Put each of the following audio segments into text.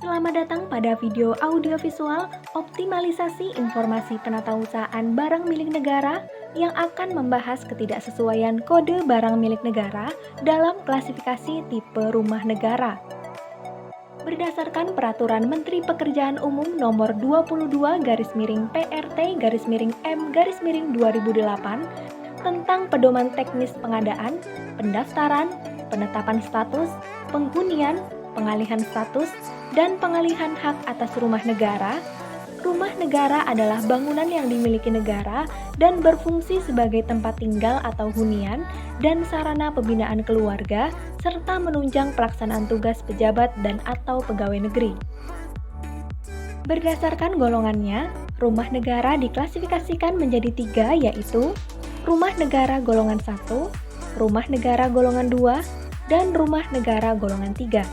Selamat datang pada video audiovisual optimalisasi informasi penatausahaan barang milik negara yang akan membahas ketidaksesuaian kode barang milik negara dalam klasifikasi tipe rumah negara. Berdasarkan Peraturan Menteri Pekerjaan Umum Nomor 22/PRT/M/2008 tentang pedoman teknis pengadaan, pendaftaran, penetapan status, penghunian, pengalihan status, dan pengalihan hak atas rumah negara adalah bangunan yang dimiliki negara dan berfungsi sebagai tempat tinggal atau hunian dan sarana pembinaan keluarga serta menunjang pelaksanaan tugas pejabat dan atau pegawai negeri. Berdasarkan golongannya, rumah negara diklasifikasikan menjadi 3, yaitu rumah negara golongan 1, rumah negara golongan 2, dan rumah negara golongan 3.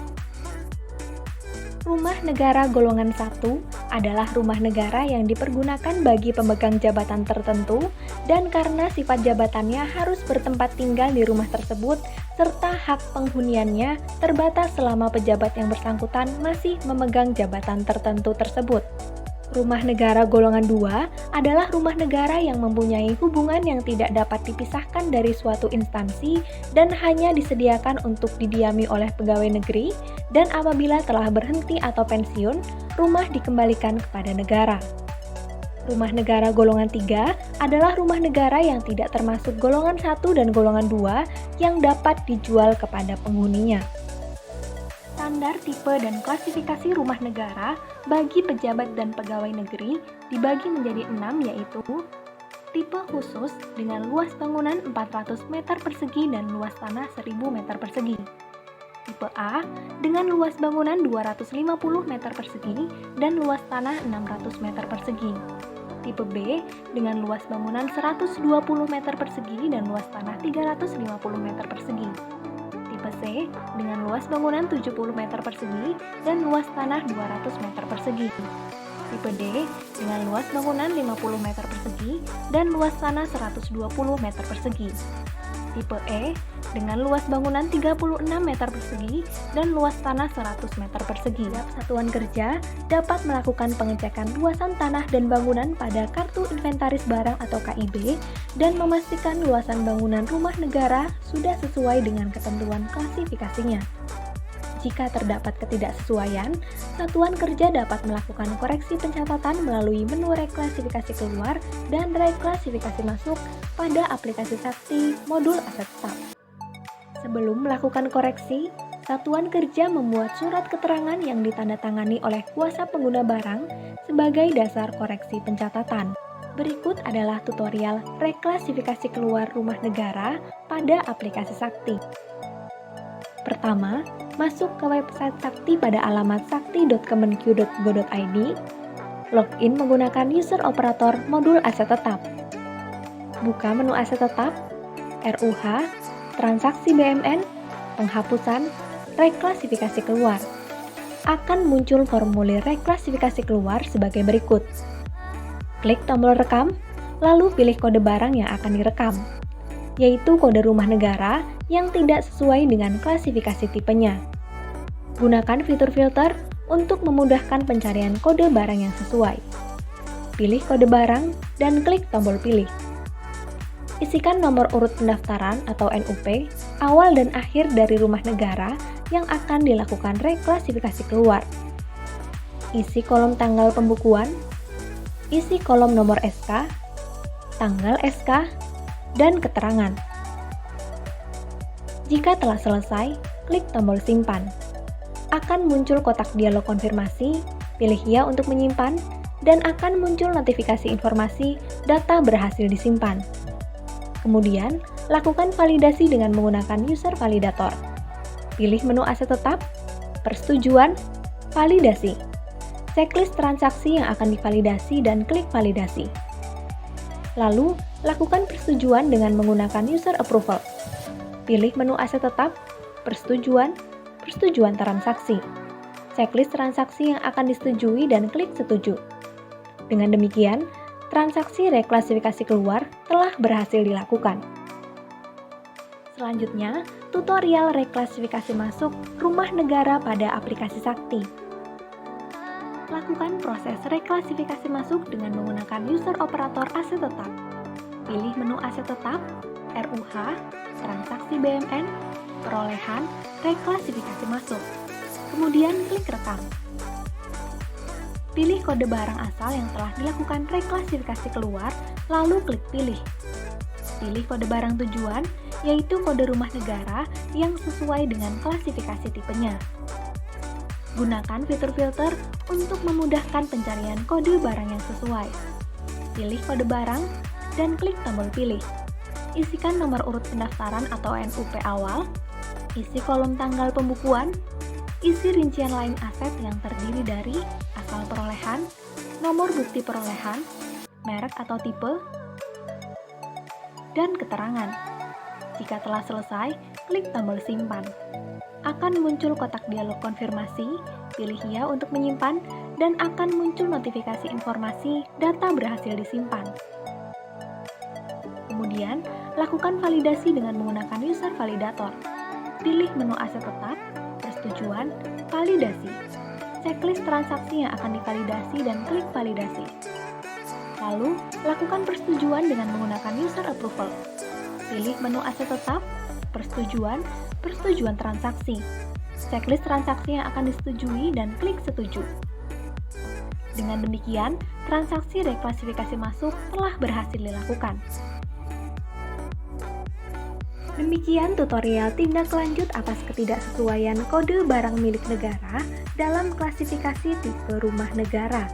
Rumah negara golongan 1 adalah rumah negara yang dipergunakan bagi pemegang jabatan tertentu dan karena sifat jabatannya harus bertempat tinggal di rumah tersebut serta hak penghuniannya terbatas selama pejabat yang bersangkutan masih memegang jabatan tertentu tersebut. Rumah negara golongan 2 adalah rumah negara yang mempunyai hubungan yang tidak dapat dipisahkan dari suatu instansi dan hanya disediakan untuk didiami oleh pegawai negeri, dan apabila telah berhenti atau pensiun, rumah dikembalikan kepada negara. Rumah negara golongan 3 adalah rumah negara yang tidak termasuk golongan 1 dan golongan 2 yang dapat dijual kepada penghuninya. Standar tipe dan klasifikasi rumah negara bagi pejabat dan pegawai negeri dibagi menjadi 6, yaitu tipe khusus dengan luas bangunan 400 meter persegi dan luas tanah 1000 meter persegi. Tipe A dengan luas bangunan 250 meter persegi dan luas tanah 600 meter persegi. Tipe B dengan luas bangunan 120 meter persegi dan luas tanah 350 meter persegi. Tipe C dengan luas bangunan 70 meter persegi dan luas tanah 200 meter persegi. Tipe D dengan luas bangunan 50 meter persegi dan luas tanah 120 meter persegi. Tipe E dengan luas bangunan 36 meter persegi dan luas tanah 100 meter persegi. Setiap satuan kerja dapat melakukan pengecekan luasan tanah dan bangunan pada Kartu Inventaris Barang atau KIB dan memastikan luasan bangunan rumah negara sudah sesuai dengan ketentuan klasifikasinya. Jika terdapat ketidaksesuaian, satuan kerja dapat melakukan koreksi pencatatan melalui menu reklasifikasi keluar dan reklasifikasi masuk pada aplikasi Sakti modul aset tetap. Sebelum melakukan koreksi, satuan kerja membuat surat keterangan yang ditandatangani oleh kuasa pengguna barang sebagai dasar koreksi pencatatan. Berikut adalah tutorial reklasifikasi keluar rumah negara pada aplikasi Sakti. Pertama, masuk ke website Sakti pada alamat sakti.kemenq.go.id, login menggunakan user operator modul aset tetap. Buka menu aset tetap, RUH, transaksi BMN, penghapusan, reklasifikasi keluar. Akan muncul formulir reklasifikasi keluar sebagai berikut. Klik tombol rekam, lalu pilih kode barang yang akan direkam, yaitu kode rumah negara yang tidak sesuai dengan klasifikasi tipenya. Gunakan fitur filter untuk memudahkan pencarian kode barang yang sesuai. Pilih kode barang dan klik tombol pilih. Isikan nomor urut pendaftaran atau NUP awal dan akhir dari rumah negara yang akan dilakukan reklasifikasi keluar. Isi kolom tanggal pembukuan, isi kolom nomor SK, tanggal SK, dan keterangan. Jika telah selesai, klik tombol simpan. Akan muncul kotak dialog konfirmasi, pilih ya untuk menyimpan, dan akan muncul notifikasi informasi data berhasil disimpan. Kemudian, lakukan validasi dengan menggunakan user validator. Pilih menu aset tetap, persetujuan, validasi. Checklist transaksi yang akan divalidasi dan klik validasi. Lalu, lakukan persetujuan dengan menggunakan user approval. Pilih menu aset tetap, persetujuan transaksi. Checklist transaksi yang akan disetujui dan klik setuju. Dengan demikian, transaksi reklasifikasi keluar telah berhasil dilakukan. Selanjutnya, tutorial reklasifikasi masuk rumah negara pada aplikasi Sakti. Lakukan proses reklasifikasi masuk dengan menggunakan user operator aset tetap. Pilih menu aset tetap, RUH, transaksi BMN, perolehan, reklasifikasi masuk. Kemudian klik rekam. Pilih kode barang asal yang telah dilakukan reklasifikasi keluar, lalu klik pilih. Pilih kode barang tujuan, yaitu kode rumah negara yang sesuai dengan klasifikasi tipenya. Gunakan fitur filter untuk memudahkan pencarian kode barang yang sesuai. Pilih kode barang dan klik tombol pilih. Isikan nomor urut pendaftaran atau NUP awal, isi kolom tanggal pembukuan, isi rincian lain aset yang terdiri dari asal perolehan, nomor bukti perolehan, merek atau tipe, dan keterangan. Jika telah selesai, klik tombol simpan. Akan muncul kotak dialog konfirmasi, pilih ya untuk menyimpan, dan akan muncul notifikasi informasi data berhasil disimpan. Kemudian, lakukan validasi dengan menggunakan user validator. Pilih menu aset tetap, persetujuan, validasi. Checklist transaksi yang akan divalidasi dan klik validasi. Lalu, lakukan persetujuan dengan menggunakan user approval. Pilih menu aset tetap, persetujuan transaksi. Checklist transaksi yang akan disetujui dan klik setuju. Dengan demikian, transaksi reklasifikasi masuk telah berhasil dilakukan. Demikian tutorial tindak lanjut atas ketidaksesuaian kode barang milik negara dalam klasifikasi tipe rumah negara.